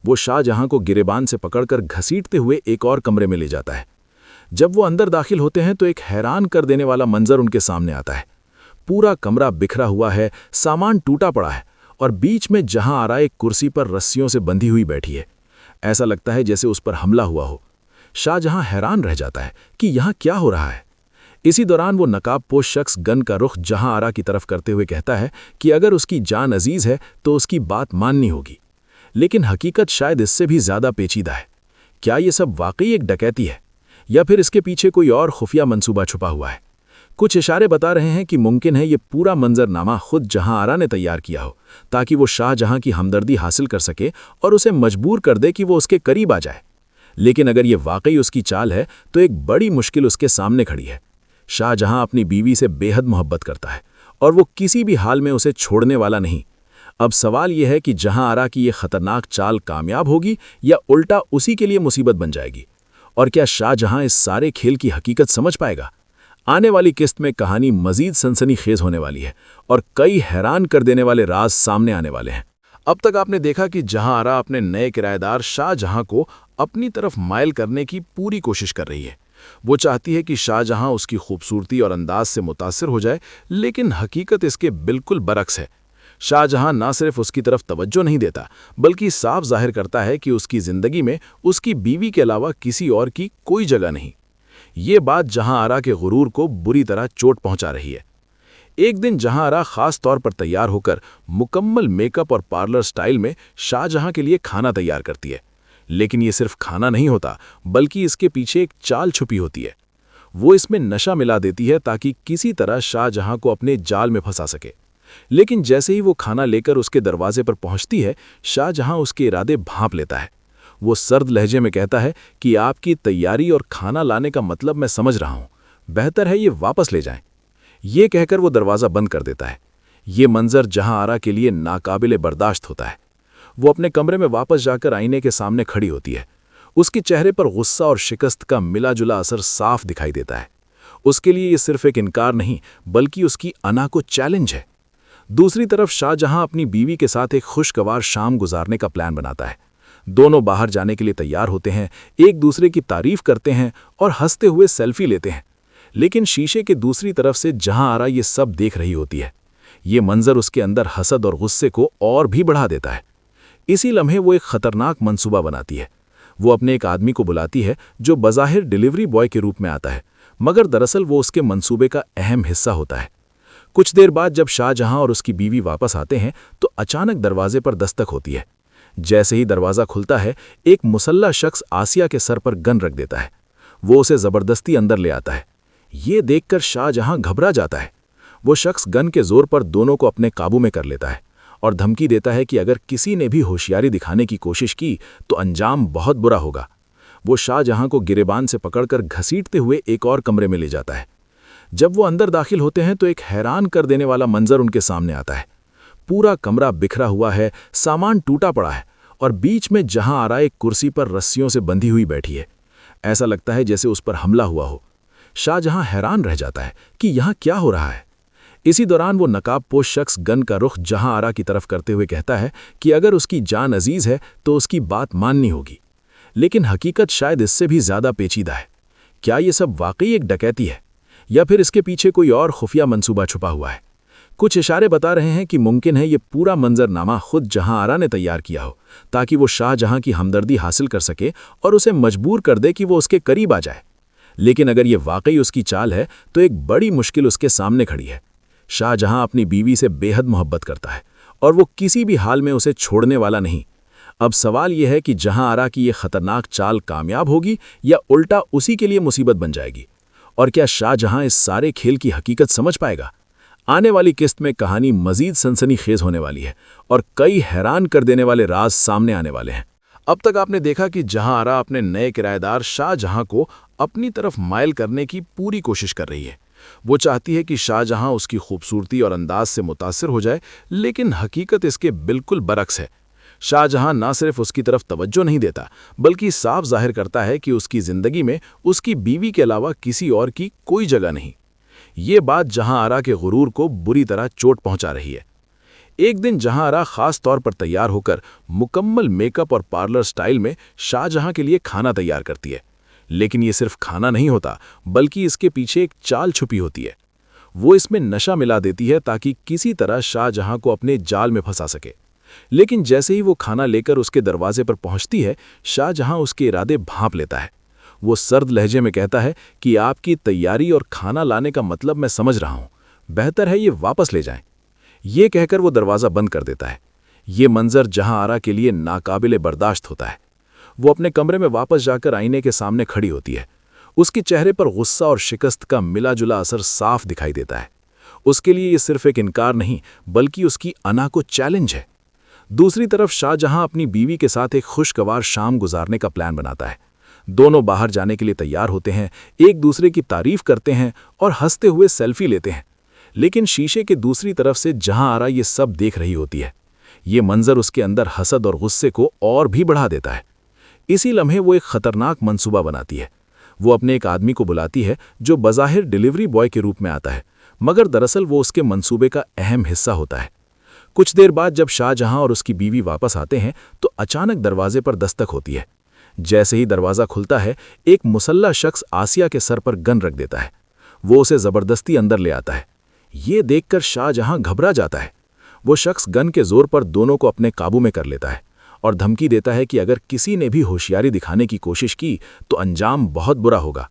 [SPEAKER 5] वो शाहजहां को गिरेबान से पकड़कर घसीटते हुए एक और कमरे में ले जाता है। जब वो अंदर दाखिल होते हैं तो एक हैरान कर देने वाला मंजर उनके सामने आता है। पूरा कमरा बिखरा हुआ है, सामान टूटा पड़ा है और बीच में जहां आरा एक कुर्सी पर रस्सियों से बंधी हुई बैठी है। ऐसा लगता है जैसे उस पर हमला हुआ हो। शाहजहां हैरान रह जाता है कि यहाँ क्या हो रहा है। इसी दौरान वो नकाबपोश शख्स गन का रुख जहां आरा की तरफ करते हुए कहता है कि अगर उसकी जान अजीज है तो उसकी बात माननी होगी। लेकिन हकीकत शायद इससे भी ज्यादा पेचीदा है। क्या ये सब वाकई एक डकैती है या फिर इसके पीछे कोई और खुफिया मंसूबा छुपा हुआ है? कुछ इशारे बता रहे हैं कि मुमकिन है ये पूरा मंजरनामा खुद जहां आरा ने तैयार किया हो ताकि वो शाहजहां की हमदर्दी हासिल कर सके और उसे मजबूर कर दे कि वो उसके करीब आ जाए। लेकिन अगर ये वाकई उसकी चाल है तो एक बड़ी मुश्किल उसके सामने खड़ी है। शाहजहां अपनी बीवी से बेहद मोहब्बत करता है और वो किसी भी हाल में उसे छोड़ने वाला नहीं। अब सवाल यह है कि जहां आरा की ये खतरनाक चाल कामयाब होगी या उल्टा उसी के लिए मुसीबत बन जाएगी। और क्या शाहजहां इस सारे खेल की हकीकत समझ पाएगा? आने वाली किस्त में कहानी मजीद सनसनीखेज होने वाली है और कई हैरान कर देने वाले राज सामने आने वाले हैं। अब तक आपने देखा कि जहां आरा अपने नए किराएदार शाहजहां को अपनी तरफ माइल करने की पूरी कोशिश कर रही है। वो चाहती है कि शाहजहां उसकी खूबसूरती और अंदाज से मुतासिर हो जाए, लेकिन हकीकत इसके बिल्कुल बरक्स है। शाहजहां ना सिर्फ उसकी तरफ तवज्जो नहीं देता, बल्कि साफ जाहिर करता है कि उसकी जिंदगी में उसकी बीवी के अलावा किसी और की कोई जगह नहीं। ये बात जहां आरा के गुरूर को बुरी तरह चोट पहुंचा रही है। एक दिन जहां आरा खास तौर पर तैयार होकर मुकम्मल मेकअप और पार्लर स्टाइल में शाहजहां के लिए खाना तैयार करती है। लेकिन ये सिर्फ खाना नहीं होता, बल्कि इसके पीछे एक चाल छुपी होती है। वो इसमें नशा मिला देती है ताकि किसी तरह शाहजहां को अपने जाल में फंसा सके। लेकिन जैसे ही वो खाना लेकर उसके दरवाजे पर पहुंचती है, शाहजहां उसके इरादे भांप लेता है। वो सर्द लहजे में कहता है कि आपकी तैयारी और खाना लाने का मतलब मैं समझ रहा हूं, बेहतर है ये वापस ले जाएं। ये कहकर वो दरवाज़ा बंद कर देता है। ये मंजर जहां आरा के लिए नाकाबिले बर्दाश्त होता है। वो अपने कमरे में वापस जाकर आईने के सामने खड़ी होती है। उसके चेहरे पर गुस्सा और शिकस्त का मिला जुला असर साफ दिखाई देता है। उसके लिए ये सिर्फ एक इनकार नहीं, बल्कि उसकी अना को चैलेंज है। दूसरी तरफ शाहजहां अपनी बीवी के साथ एक खुशगवार शाम गुजारने का प्लान बनाता है। दोनों बाहर जाने के लिए तैयार होते हैं, एक दूसरे की तारीफ करते हैं और हंसते हुए सेल्फी लेते हैं। लेकिन शीशे के दूसरी तरफ से जहां आरा ये सब देख रही होती है। ये मंजर उसके अंदर हसद और गुस्से को और भी बढ़ा देता है। इसी लम्हे वो एक खतरनाक मंसूबा बनाती है। वो अपने एक आदमी को बुलाती है जो बज़ाहिर डिलीवरी बॉय के रूप में आता है, मगर दरअसल वो उसके मंसूबे का अहम हिस्सा होता है। कुछ देर बाद जब शाहजहां और उसकी बीवी वापस आते हैं तो अचानक दरवाजे पर दस्तक होती है। जैसे ही दरवाज़ा खुलता है, एक मुसल्ला शख्स आसिया के सर पर गन रख देता है। वो उसे ज़बरदस्ती अंदर ले आता है। ये देखकर शाहजहां घबरा जाता है। वो शख्स गन के जोर पर दोनों को अपने काबू में कर लेता है और धमकी देता है कि अगर किसी ने भी होशियारी दिखाने की कोशिश की तो अंजाम बहुत बुरा होगा। वो शाहजहां को गिरेबान से पकड़कर घसीटते हुए एक और कमरे में ले जाता है। जब वो अंदर दाखिल होते हैं तो एक हैरान कर देने वाला मंजर उनके सामने आता है। पूरा कमरा बिखरा हुआ है, सामान टूटा पड़ा है और बीच में जहां आरा एक कुर्सी पर रस्सियों से बंधी हुई बैठी है। ऐसा लगता है जैसे उस पर हमला हुआ हो। शाहजहां हैरान रह जाता है कि यहाँ क्या हो रहा है। इसी दौरान वो नकाबपोश शख्स गन का रुख जहां आरा की तरफ करते हुए कहता है कि अगर उसकी जान अजीज है तो उसकी बात माननी होगी। लेकिन हकीकत शायद इससे भी ज्यादा पेचीदा है। क्या ये सब वाकई एक डकैती है या फिर इसके पीछे कोई और खुफिया मंसूबा छुपा हुआ है? कुछ इशारे बता रहे हैं कि मुमकिन है ये पूरा मंजरनामा खुद जहां आरा ने तैयार किया हो, ताकि वो शाहजहां की हमदर्दी हासिल कर सके और उसे मजबूर कर दे कि वो उसके करीब आ जाए। लेकिन अगर ये वाकई उसकी चाल है तो एक बड़ी मुश्किल उसके सामने खड़ी है। शाहजहां अपनी बीवी से बेहद मोहब्बत करता है और वो किसी भी हाल में उसे छोड़ने वाला नहीं। अब सवाल यह है कि जहां आरा की ये खतरनाक चाल कामयाब होगी या उल्टा उसी के लिए मुसीबत बन जाएगी। और क्या शाहजहां इस सारे खेल की हकीकत समझ पाएगा? आने वाली किस्त में कहानी मजीद सनसनीखेज होने वाली है और कई हैरान कर देने वाले राज सामने आने वाले हैं। अब तक आपने देखा कि जहां आरा अपने नए किराएदार शाहजहां को अपनी तरफ माइल करने की पूरी कोशिश कर रही है। वो चाहती है कि शाहजहां उसकी खूबसूरती और अंदाज से मुतासिर हो जाए, लेकिन हकीकत इसके बिल्कुल बरक्स है। शाहजहां ना सिर्फ उसकी तरफ तवज्जो नहीं देता, बल्कि साफ जाहिर करता है कि उसकी जिंदगी में उसकी बीवी के अलावा किसी और की कोई जगह नहीं। ये बात जहां आरा के गुरूर को बुरी तरह चोट पहुंचा रही है। एक दिन जहां आरा खास तौर पर तैयार होकर मुकम्मल मेकअप और पार्लर स्टाइल में शाहजहां के लिए खाना तैयार करती है। लेकिन ये सिर्फ खाना नहीं होता, बल्कि इसके पीछे एक चाल छुपी होती है। वो इसमें नशा मिला देती है ताकि किसी तरह शाहजहां को अपने जाल में फंसा सके। लेकिन जैसे ही वो खाना लेकर उसके दरवाजे पर पहुंचती है, शाहजहां उसके इरादे भांप लेता है। वो सर्द लहजे में कहता है कि आपकी तैयारी और खाना लाने का मतलब मैं समझ रहा हूं, बेहतर है ये वापस ले जाएं। ये कहकर वो दरवाज़ा बंद कर देता है। ये मंजर जहां आरा के लिए नाकाबिले बर्दाश्त होता है। वो अपने कमरे में वापस जाकर आईने के सामने खड़ी होती है। उसके चेहरे पर गुस्सा और शिकस्त का मिला जुला असर साफ दिखाई देता है। उसके लिए ये सिर्फ एक इनकार नहीं, बल्कि उसकी अना को चैलेंज है। दूसरी तरफ शाहजहां अपनी बीवी के साथ एक खुशगवार शाम गुजारने का प्लान बनाता है। दोनों बाहर जाने के लिए तैयार होते हैं, एक दूसरे की तारीफ करते हैं और हंसते हुए सेल्फी लेते हैं। लेकिन शीशे के दूसरी तरफ से जहां आरा ये सब देख रही होती है। ये मंजर उसके अंदर हसद और गुस्से को और भी बढ़ा देता है। इसी लम्हे वो एक खतरनाक मंसूबा बनाती है। वो अपने एक आदमी को बुलाती है जो बज़ाहिर डिलीवरी बॉय के रूप में आता है, मगर दरअसल वो उसके मंसूबे का अहम हिस्सा होता है। कुछ देर बाद जब शाहजहां और उसकी बीवी वापस आते हैं तो अचानक दरवाजे पर दस्तक होती है। जैसे ही दरवाज़ा खुलता है, एक मुसल्ला शख्स आसिया के सर पर गन रख देता है। वो उसे ज़बरदस्ती अंदर ले आता है। ये देखकर शाहजहां घबरा जाता है। वो शख्स गन के जोर पर दोनों को अपने काबू में कर लेता है और धमकी देता है कि अगर किसी ने भी होशियारी दिखाने की कोशिश की तो अंजाम बहुत बुरा होगा।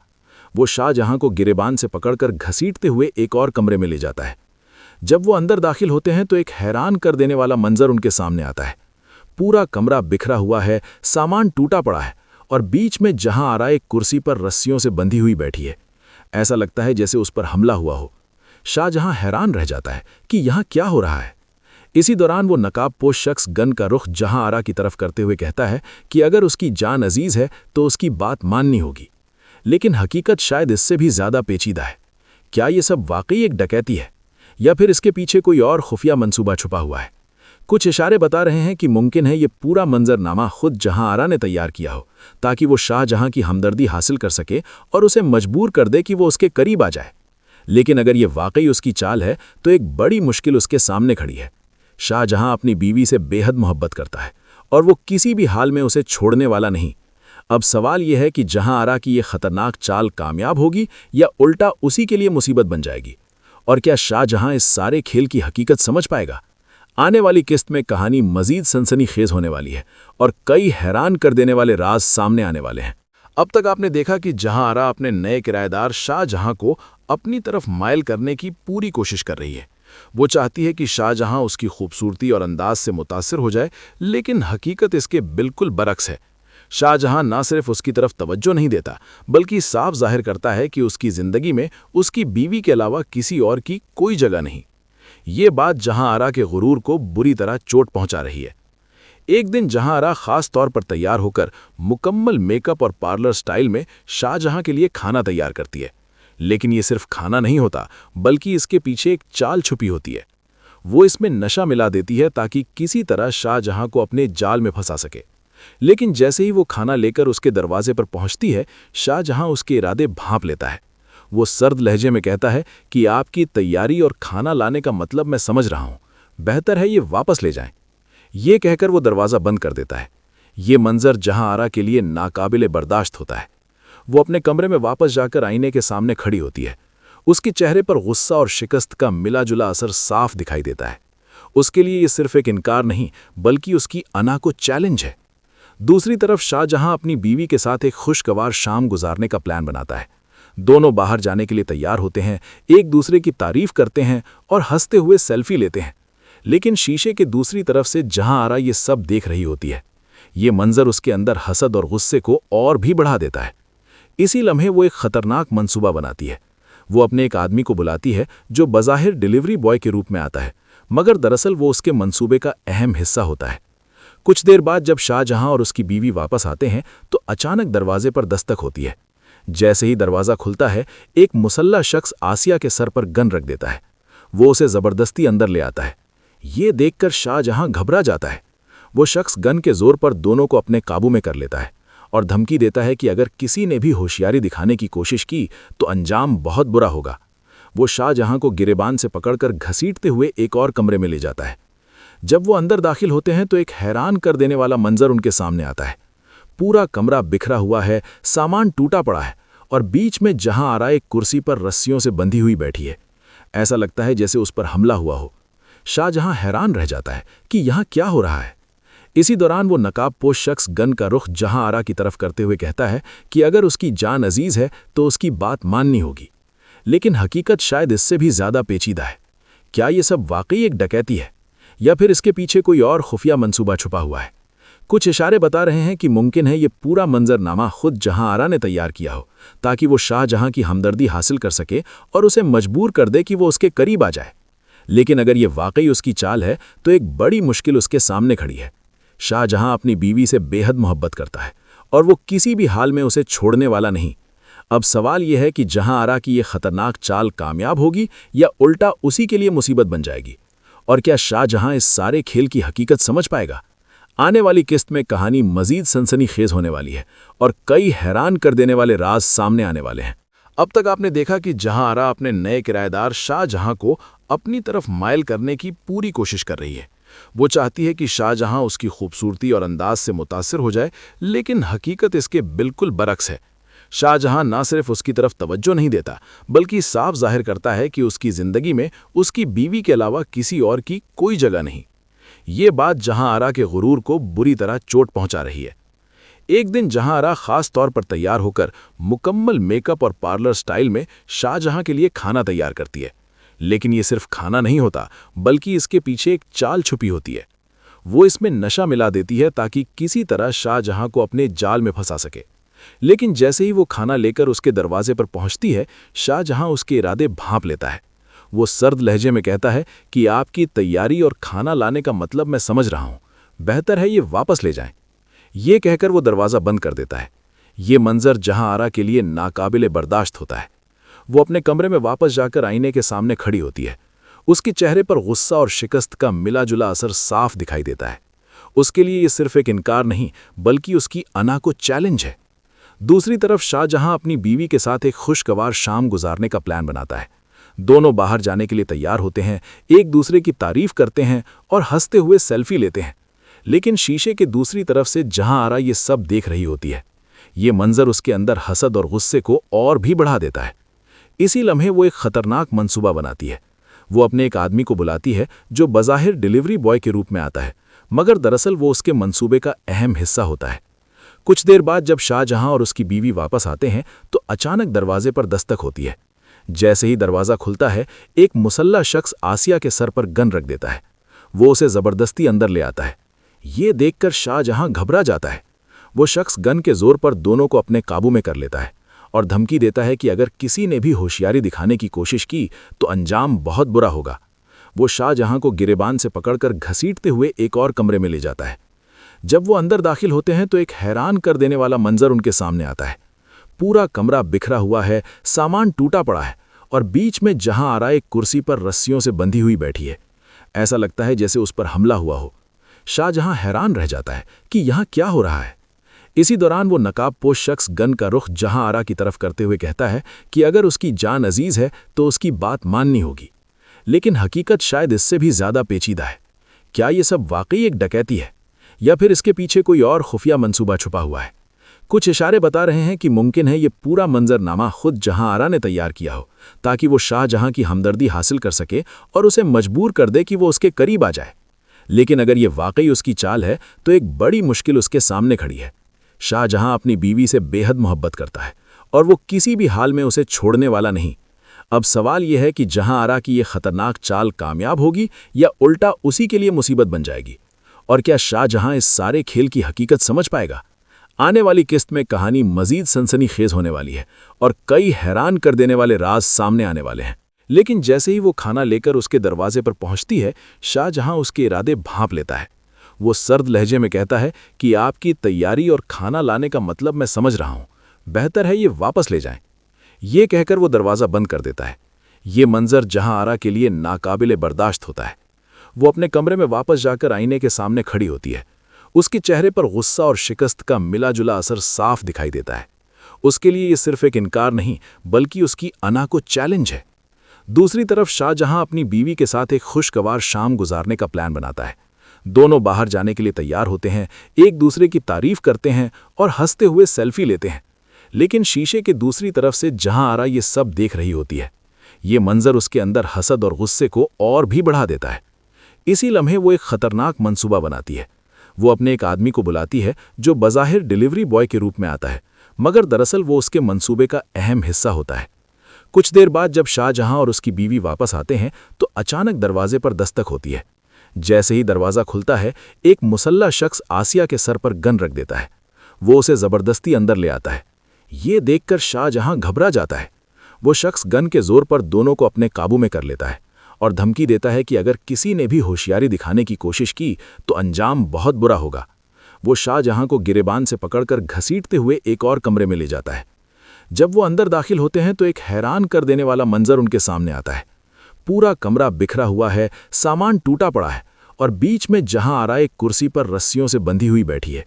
[SPEAKER 5] वो शाहजहां को गिरेबान से पकड़कर घसीटते हुए एक और कमरे में ले जाता है। जब वो अंदर दाखिल होते हैं तो एक हैरान कर देने वाला मंजर उनके सामने आता है। पूरा कमरा बिखरा हुआ है, सामान टूटा पड़ा है और बीच में जहां आरा एक कुर्सी पर रस्सियों से बंधी हुई बैठी है। ऐसा लगता है जैसे उस पर हमला हुआ हो। शाहजहां हैरान रह जाता है कि यहाँ क्या हो रहा है। इसी दौरान वो नकाबपोश शख्स गन का रुख जहां आरा की तरफ करते हुए कहता है कि अगर उसकी जान अजीज है तो उसकी बात माननी होगी। लेकिन हकीकत शायद इससे भी ज्यादा पेचीदा है। क्या ये सब वाकई एक डकैती है या फिर इसके पीछे कोई और खुफिया मंसूबा छुपा हुआ है? कुछ इशारे बता रहे हैं कि मुमकिन है ये पूरा मंजरनामा खुद जहां आरा ने तैयार किया हो ताकि वो शाहजहां की हमदर्दी हासिल कर सके और उसे मजबूर कर दे कि वो उसके करीब आ जाए। लेकिन अगर ये वाकई उसकी चाल है तो एक बड़ी मुश्किल उसके सामने खड़ी है। शाहजहां अपनी बीवी से बेहद मोहब्बत करता है और वो किसी भी हाल में उसे छोड़ने वाला नहीं। अब सवाल यह है कि जहां आरा की ये खतरनाक चाल कामयाब होगी या उल्टा उसी के लिए मुसीबत बन जाएगी। और क्या शाहजहां इस सारे खेल की हकीकत समझ पाएगा? आने वाली किस्त में कहानी मजीद सनसनीखेज होने वाली है और कई हैरान कर देने वाले राज सामने आने वाले हैं। अब तक आपने देखा कि जहां आरा अपने नए किराएदार शाहजहां को अपनी तरफ माइल करने की पूरी कोशिश कर रही है। वो चाहती है कि शाहजहां उसकी खूबसूरती और अंदाज से मुतासिर हो जाए, लेकिन हकीकत इसके बिल्कुल बरक्स है। शाहजहां ना सिर्फ उसकी तरफ तवज्जो नहीं देता बल्कि साफ जाहिर करता है कि उसकी जिंदगी में उसकी बीवी के अलावा किसी और की कोई जगह नहीं। ये बात जहां आरा के गुरूर को बुरी तरह चोट पहुंचा रही है। एक दिन जहां आरा खास तौर पर तैयार होकर मुकम्मल मेकअप और पार्लर स्टाइल में शाहजहां के लिए खाना तैयार करती है। लेकिन ये सिर्फ खाना नहीं होता बल्कि इसके पीछे एक चाल छुपी होती है। वो इसमें नशा मिला देती है ताकि किसी तरह शाहजहां को अपने जाल में फंसा सके। लेकिन जैसे ही वो खाना लेकर उसके दरवाजे पर पहुंचती है, शाहजहां उसके इरादे भांप लेता है। वो सर्द लहजे में कहता है कि आपकी तैयारी और खाना लाने का मतलब मैं समझ रहा हूं, बेहतर है ये वापस ले जाएं। ये कहकर वो दरवाज़ा बंद कर देता है। ये मंजर जहां आरा के लिए नाकाबिले बर्दाश्त होता है। वो अपने कमरे में वापस जाकर आईने के सामने खड़ी होती है। उसके चेहरे पर गुस्सा और शिकस्त का मिला जुला असर साफ दिखाई देता है। उसके लिए ये सिर्फ एक इनकार नहीं बल्कि उसकी अना को चैलेंज है। दूसरी तरफ शाहजहां अपनी बीवी के साथ एक खुशगवार शाम गुजारने का प्लान बनाता है। दोनों बाहर जाने के लिए तैयार होते हैं, एक दूसरे की तारीफ करते हैं और हंसते हुए सेल्फी लेते हैं। लेकिन शीशे के दूसरी तरफ से जहां आरा ये सब देख रही होती है। ये मंजर उसके अंदर हसद और गुस्से को और भी बढ़ा देता है। इसी लम्हे वो एक खतरनाक मंसूबा बनाती है। वो अपने एक आदमी को बुलाती है जो बज़ाहिर डिलीवरी बॉय के रूप में आता है, मगर दरअसल वो उसके मंसूबे का अहम हिस्सा होता है। कुछ देर बाद जब शाहजहां और उसकी बीवी वापस आते हैं तो अचानक दरवाजे पर दस्तक होती है। जैसे ही दरवाज़ा खुलता है, एक मुसल्ला शख्स आसिया के सर पर गन रख देता है। वो उसे ज़बरदस्ती अंदर ले आता है। ये देखकर शाहजहां घबरा जाता है। वो शख्स गन के जोर पर दोनों को अपने काबू में कर लेता है और धमकी देता है कि अगर किसी ने भी होशियारी दिखाने की कोशिश की तो अंजाम बहुत बुरा होगा। वो शाहजहां को गिरेबान से पकड़कर घसीटते हुए एक और कमरे में ले जाता है। जब वो अंदर दाखिल होते हैं तो एक हैरान कर देने वाला मंजर उनके सामने आता है। पूरा कमरा बिखरा हुआ है, सामान टूटा पड़ा है और बीच में जहां आरा एक कुर्सी पर रस्सियों से बंधी हुई बैठी है। ऐसा लगता है जैसे उस पर हमला हुआ हो। शाहजहां हैरान रह जाता है कि यहाँ क्या हो रहा है। इसी दौरान वो नकाबपोश शख्स गन का रुख जहां आरा की तरफ करते हुए कहता है कि अगर उसकी जान अजीज है तो उसकी बात माननी होगी। लेकिन हकीकत शायद इससे भी ज्यादा पेचीदा है। क्या ये सब वाकई एक डकैती है या फिर इसके पीछे कोई और खुफिया मंसूबा छुपा हुआ है? कुछ इशारे बता रहे हैं कि मुमकिन है ये पूरा मंजरनामा खुद जहां आरा ने तैयार किया हो ताकि वो शाहजहां की हमदर्दी हासिल कर सके और उसे मजबूर कर दे कि वो उसके करीब आ जाए। लेकिन अगर ये वाकई उसकी चाल है तो एक बड़ी मुश्किल उसके सामने खड़ी है। शाहजहां अपनी बीवी से बेहद मोहब्बत करता है और वो किसी भी हाल में उसे छोड़ने वाला नहीं। अब सवाल यह है कि जहां आरा की ये खतरनाक चाल कामयाब होगी या उल्टा उसी के लिए मुसीबत बन जाएगी। और क्या शाहजहां इस सारे खेल की हकीकत समझ पाएगा? आने वाली किस्त में कहानी मजीद सनसनीखेज होने वाली है और कई हैरान कर देने वाले राज सामने आने वाले हैं। अब तक आपने देखा कि जहां आरा अपने नए किराएदार शाहजहां को अपनी तरफ माइल करने की पूरी कोशिश कर रही है। वो चाहती है कि शाहजहां उसकी खूबसूरती और अंदाज से मुतासिर हो जाए, लेकिन हकीकत इसके बिल्कुल बरक्स है। शाहजहां ना सिर्फ उसकी तरफ तवज्जो नहीं देता, बल्कि साफ जाहिर करता है कि उसकी जिंदगी में उसकी बीवी के अलावा किसी और की कोई जगह नहीं। ये बात जहां आरा के गुरूर को बुरी तरह चोट पहुंचा रही है। एक दिन जहां आरा खास तौर पर तैयार होकर मुकम्मल मेकअप और पार्लर स्टाइल में शाहजहां के लिए खाना तैयार करती है, लेकिन ये सिर्फ खाना नहीं होता, बल्कि इसके पीछे एक चाल छुपी होती है। वो इसमें नशा मिला देती है ताकि किसी तरह शाहजहां को अपने जाल में फंसा सके। लेकिन जैसे ही वो खाना लेकर उसके दरवाजे पर पहुंचती है, शाहजहां उसके इरादे भांप लेता है। वो सर्द लहजे में कहता है कि आपकी तैयारी और खाना लाने का मतलब मैं समझ रहा हूं, बेहतर है ये वापस ले जाएं। ये कहकर वो दरवाज़ा बंद कर देता है। ये मंजर जहां आरा के लिए नाकाबिले बर्दाश्त होता है। वो अपने कमरे में वापस जाकर आईने के सामने खड़ी होती है। उसके चेहरे पर गुस्सा और शिकस्त का मिला जुला असर साफ दिखाई देता है। उसके लिए ये सिर्फ एक इनकार नहीं, बल्कि उसकी अना को चैलेंज है। दूसरी तरफ शाहजहां अपनी बीवी के साथ एक खुशगवार शाम गुजारने का प्लान बनाता है। दोनों बाहर जाने के लिए तैयार होते हैं, एक दूसरे की तारीफ करते हैं और हंसते हुए सेल्फी लेते हैं। लेकिन शीशे के दूसरी तरफ से जहां आरा ये सब देख रही होती है। ये मंजर उसके अंदर हसद और गुस्से को और भी बढ़ा देता है। इसी लम्हे वो एक खतरनाक मंसूबा बनाती है। वो अपने एक आदमी को बुलाती है जो बज़ाहिर डिलीवरी बॉय के रूप में आता है, मगर दरअसल वो उसके मंसूबे का अहम हिस्सा होता है। कुछ देर बाद जब शाहजहां और उसकी बीवी वापस आते हैं तो अचानक दरवाजे पर दस्तक होती है। जैसे ही दरवाज़ा खुलता है, एक मुसल्ला शख्स आसिया के सर पर गन रख देता है। वो उसे ज़बरदस्ती अंदर ले आता है। ये देखकर शाहजहां घबरा जाता है। वो शख्स गन के जोर पर दोनों को अपने काबू में कर लेता है और धमकी देता है कि अगर किसी ने भी होशियारी दिखाने की कोशिश की तो अंजाम बहुत बुरा होगा। वो शाहजहां को गिरेबान से पकड़कर घसीटते हुए एक और कमरे में ले जाता है। जब वो अंदर दाखिल होते हैं तो एक हैरान कर देने वाला मंजर उनके सामने आता है। पूरा कमरा बिखरा हुआ है, सामान टूटा पड़ा है और बीच में जहां आरा एक कुर्सी पर रस्सियों से बंधी हुई बैठी है। ऐसा लगता है जैसे उस पर हमला हुआ हो। शाहजहां हैरान रह जाता है कि यहाँ क्या हो रहा है। इसी दौरान वो नकाबपोश शख्स गन का रुख जहां आरा की तरफ करते हुए कहता है कि अगर उसकी जान अजीज है तो उसकी बात माननी होगी। लेकिन हकीकत शायद इससे भी ज्यादा पेचीदा है। क्या ये सब वाकई एक डकैती है या फिर इसके पीछे कोई और खुफिया मंसूबा छुपा हुआ है? कुछ इशारे बता रहे हैं कि मुमकिन है ये पूरा मंजरनामा खुद जहां आरा ने तैयार किया हो, ताकि वो शाहजहां की हमदर्दी हासिल कर सके और उसे मजबूर कर दे कि वो उसके करीब आ जाए। लेकिन अगर ये वाकई उसकी चाल है तो एक बड़ी मुश्किल उसके सामने खड़ी है। शाहजहां अपनी बीवी से बेहद मोहब्बत करता है और वो किसी भी हाल में उसे छोड़ने वाला नहीं। अब सवाल यह है कि जहां आरा की ये खतरनाक चाल कामयाब होगी या उल्टा उसी के लिए मुसीबत बन जाएगी। और क्या शाहजहां इस सारे खेल की हकीकत समझ पाएगा? आने वाली किस्त में कहानी मजीद सनसनीखेज होने वाली है और कई हैरान कर देने वाले राज सामने आने वाले हैं। लेकिन जैसे ही वो खाना लेकर उसके दरवाजे पर पहुंचती है, शाहजहां उसके इरादे भांप लेता है। वो सर्द लहजे में कहता है कि आपकी तैयारी और खाना लाने का मतलब मैं समझ रहा हूं, बेहतर है ये वापस ले जाएं। ये कहकर वो दरवाज़ा बंद कर देता है। ये मंजर जहां आरा के लिए नाकाबिले बर्दाश्त होता है। वो अपने कमरे में वापस जाकर आईने के सामने खड़ी होती है। उसके चेहरे पर गुस्सा और शिकस्त का मिला जुला असर साफ दिखाई देता है। उसके लिए ये सिर्फ एक इनकार नहीं, बल्कि उसकी अना को चैलेंज है। दूसरी तरफ शाहजहां अपनी बीवी के साथ एक खुशगवार शाम गुजारने का प्लान बनाता है। दोनों बाहर जाने के लिए तैयार होते हैं, एक दूसरे की तारीफ करते हैं और हंसते हुए सेल्फी लेते हैं। लेकिन शीशे के दूसरी तरफ से जहां आरा ये सब देख रही होती है। ये मंजर उसके अंदर हसद और गुस्से को और भी बढ़ा देता है। इसी लम्हे वो एक खतरनाक मंसूबा बनाती है। वो अपने एक आदमी को बुलाती है जो बज़ाहिर डिलीवरी बॉय के रूप में आता है, मगर दरअसल वो उसके मंसूबे का अहम हिस्सा होता है। कुछ देर बाद जब शाहजहां और उसकी बीवी वापस आते हैं तो अचानक दरवाजे पर दस्तक होती है। जैसे ही दरवाज़ा खुलता है, एक मुसल्ला शख्स आसिया के सर पर गन रख देता है। वो उसे ज़बरदस्ती अंदर ले आता है। ये देखकर शाहजहां घबरा जाता है। वो शख्स गन के जोर पर दोनों को अपने काबू में कर लेता है और धमकी देता है कि अगर किसी ने भी होशियारी दिखाने की कोशिश की तो अंजाम बहुत बुरा होगा। वो शाहजहां को गिरेबान से पकड़कर घसीटते हुए एक और कमरे में ले जाता है। जब वो अंदर दाखिल होते हैं तो एक हैरान कर देने वाला मंजर उनके सामने आता है। पूरा कमरा बिखरा हुआ है, सामान टूटा पड़ा है और बीच में जहां आरा एक कुर्सी पर रस्सियों से बंधी हुई बैठी है।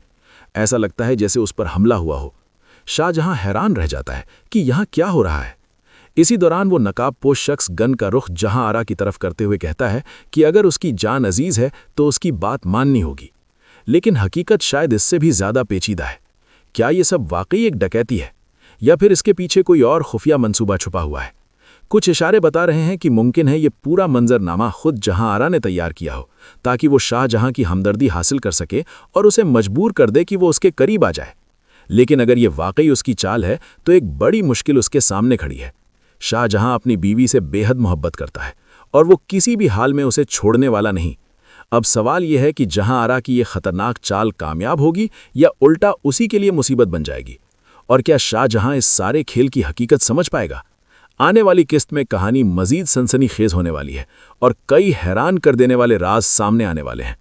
[SPEAKER 5] ऐसा लगता है जैसे उस पर हमला हुआ हो। शाहजहां हैरान रह जाता है कि यहाँ क्या हो रहा है। इसी दौरान वो नकाबपोश शख्स गन का रुख जहां आरा की तरफ करते हुए कहता है कि अगर उसकी जान अजीज है तो उसकी बात माननी होगी। लेकिन हकीकत शायद इससे भी ज्यादा पेचीदा है। क्या ये सब वाकई एक डकैती है या फिर इसके पीछे कोई और खुफिया मंसूबा छुपा हुआ है? कुछ इशारे बता रहे हैं कि मुमकिन है ये पूरा मंजरनामा खुद जहां आरा ने तैयार किया हो, ताकि वो शाहजहां की हमदर्दी हासिल कर सके और उसे मजबूर कर दे कि वो उसके करीब आ जाए। लेकिन अगर ये वाकई उसकी चाल है तो एक बड़ी मुश्किल उसके सामने खड़ी है। शाहजहां अपनी बीवी से बेहद मोहब्बत करता है और वो किसी भी हाल में उसे छोड़ने वाला नहीं। अब सवाल यह है कि जहां आरा की ये खतरनाक चाल कामयाब होगी या उल्टा उसी के लिए मुसीबत बन जाएगी। और क्या शाहजहां इस सारे खेल की हकीकत समझ पाएगा? आने वाली किस्त में कहानी मजीद सनसनीखेज होने वाली है और कई हैरान कर देने वाले राज सामने आने वाले हैं।